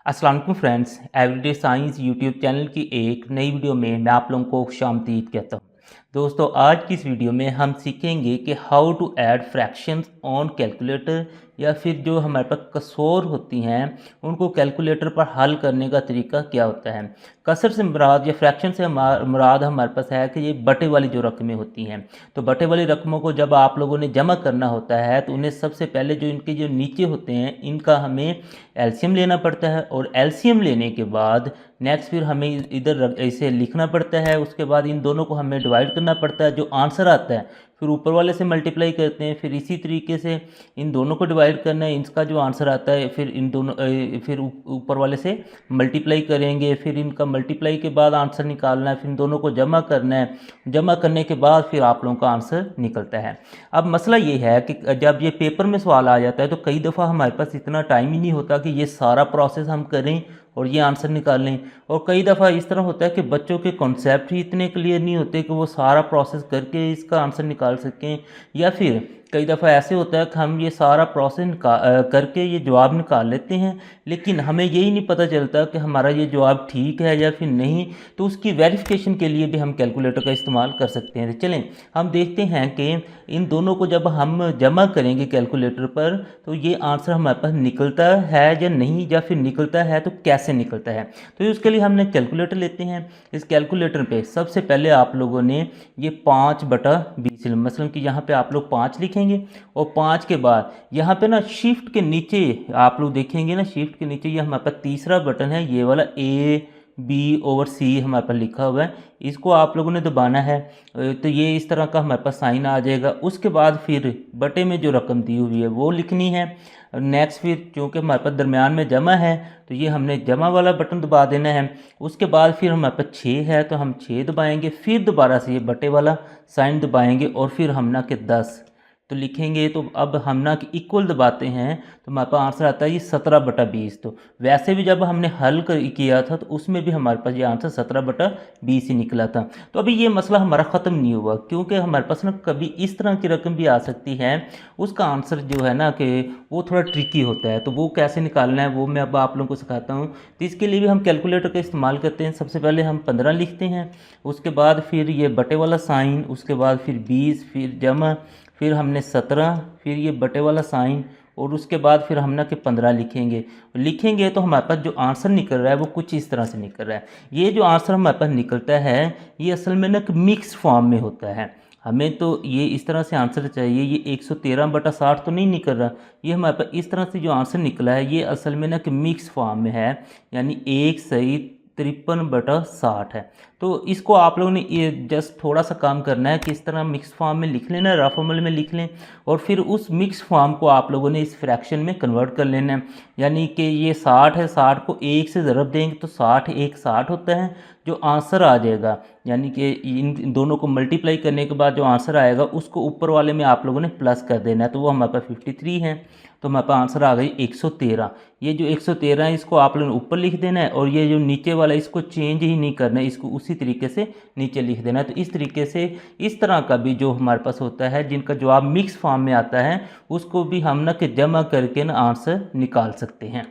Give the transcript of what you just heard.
अस्सलाम वालेकुम friends, everyday science YouTube channel की एक नई वीडियो में मैं आप लोगों को खुशामदीद कहता हूँ। दोस्तों, आज की इस वीडियो में हम सीखेंगे कि how to add fractions on calculator, या फिर जो हमारे पास कसौर होती हैं उनको कैलकुलेटर पर हल करने का तरीका क्या होता है। कसर से मुराद या फ्रैक्शन से मुराद हमारे पास है कि ये बटे वाली जो रकमें होती हैं, तो बटे वाली रकमों को जब आप लोगों ने जमा करना होता है तो उन्हें सबसे पहले जो इनके जो नीचे होते हैं इनका हमें एलसीएम लेना पड़ता है, और एलसीएम लेने के बाद नेक्स्ट फिर हमें इधर ऐसे लिखना पड़ता है। उसके बाद इन दोनों को हमें डिवाइड करना पड़ता है, जो आंसर आता है फिर ऊपर वाले से मल्टीप्लाई करते हैं, फिर इसी तरीके से इन दोनों को डिवाइड करना है, इसका जो आंसर आता है फिर इन दोनों फिर ऊपर वाले से मल्टीप्लाई करेंगे, फिर इनका मल्टीप्लाई के बाद आंसर निकालना है, फिर इन दोनों को जमा करना है, जमा करने के बाद फिर आप लोगों का आंसर निकलता है। अब मसला ये है कि जब ये पेपर में सवाल आ जाता है तो कई दफ़ा हमारे पास इतना टाइम ही नहीं होता कि ये सारा प्रोसेस हम करें और ये आंसर निकाल लें, और कई दफ़ा इस तरह होता है कि बच्चों के कॉन्सेप्ट ही इतने क्लियर नहीं होते कि वो सारा प्रोसेस करके इसका आंसर निकाल सकें, या फिर कई दफ़ा ऐसे होता है कि हम ये सारा प्रोसेस करके ये जवाब निकाल लेते हैं, लेकिन हमें यही नहीं पता चलता कि हमारा ये जवाब ठीक है या फिर नहीं। तो उसकी वेरिफिकेशन के लिए भी हम कैलकुलेटर का इस्तेमाल कर सकते हैं। तो चलें हम देखते हैं कि इन दोनों को जब हम जमा करेंगे कैलकुलेटर पर तो ये आंसर हमारे पास निकलता है या नहीं, या फिर निकलता है तो कैसे निकलता है। तो उसके लिए हमने कैलकुलेटर लेते हैं। इस कैलकुलेटर पे सबसे पहले आप लोगों ने ये 5/20 मसलन कि यहाँ पे आप लोग 5 लिखेंगे, और 5 के बाद यहाँ पे ना शिफ्ट के नीचे आप लोग देखेंगे ना, शिफ्ट के नीचे ये हमारे पास तीसरा बटन है, ये वाला A/B/C हमारे पास लिखा हुआ है, इसको आप लोगों ने दबाना है। तो ये इस तरह का हमारे पास साइन आ जाएगा। उसके बाद फिर बटे में जो रकम दी हुई है वो लिखनी है। नेक्स्ट फिर चूँकि हमारे पास दरमियान में जमा है तो ये हमने जमा वाला बटन दबा देना है। उसके बाद फिर हमारे पास 6 है तो हम 6 दबाएंगे, फिर दोबारा से ये बटे वाला साइन दबाएंगे, और फिर हम ना के 10 तो लिखेंगे। तो अब हम ना कि इक्वल दबाते हैं तो हमारे पास आंसर आता है ये 17/20। तो वैसे भी जब हमने हल किया था तो उसमें भी हमारे पास ये आंसर 17/20 ही निकला था। तो अभी ये मसला हमारा ख़त्म नहीं हुआ, क्योंकि हमारे पास ना कभी इस तरह की रकम भी आ सकती है, उसका आंसर जो है ना कि वो थोड़ा ट्रिकी होता है। तो वो कैसे निकालना है वो मैं अब आप लोगों को सिखाता हूँ। तो इसके लिए भी हम कैलकुलेटर का इस्तेमाल करते हैं। सबसे पहले हम 15 लिखते हैं, उसके बाद फिर ये बटे वाला साइन, उसके बाद फिर 20, फिर जमा, फिर हमने 17, फिर ये बटे वाला साइन, और उसके बाद फिर हम ना कि 15 लिखेंगे तो हमारे पास जो आंसर निकल रहा है वो कुछ इस तरह से निकल रहा है। ये जो आंसर हमारे पास निकलता है ये असल में ना कि मिक्स फॉर्म में होता है। हमें तो ये इस तरह से आंसर चाहिए, ये 113/60 तो नहीं निकल रहा, ये हमारे पास इस तरह से जो आंसर निकला है ये असल में ना कि मिक्स फॉर्म में है, यानी 1 सही 53/60 है। तो इसको आप लोगों ने ये जस्ट थोड़ा सा काम करना है कि इस तरह मिक्स फॉर्म में लिख लेना, रफ फॉर्मूले में लिख लें, और फिर उस मिक्स फॉर्म को आप लोगों ने इस फ्रैक्शन में कन्वर्ट कर लेना है। यानी कि ये 60 है, 60 को 1 से ज़रब देंगे तो 60 1 60 होता है। जो आंसर आ जाएगा यानी कि इन दोनों को मल्टीप्लाई करने के बाद जो आंसर आएगा उसको ऊपर वाले में आप लोगों ने प्लस कर देना है, तो वो हमारे पास 53 है। तो हमारे पास आंसर आ गई 113। ये जो 113 है इसको आप लोगों ने ऊपर लिख देना है, और ये जो नीचे वाला इसको चेंज ही नहीं करना है, इसको उसी तरीके से नीचे लिख देना है। तो इस तरीके से इस तरह का भी जो हमारे पास होता है जिनका जवाब मिक्स फॉर्म में आता है उसको भी हम ना कि जमा करके ना आंसर निकाल सकते हैं।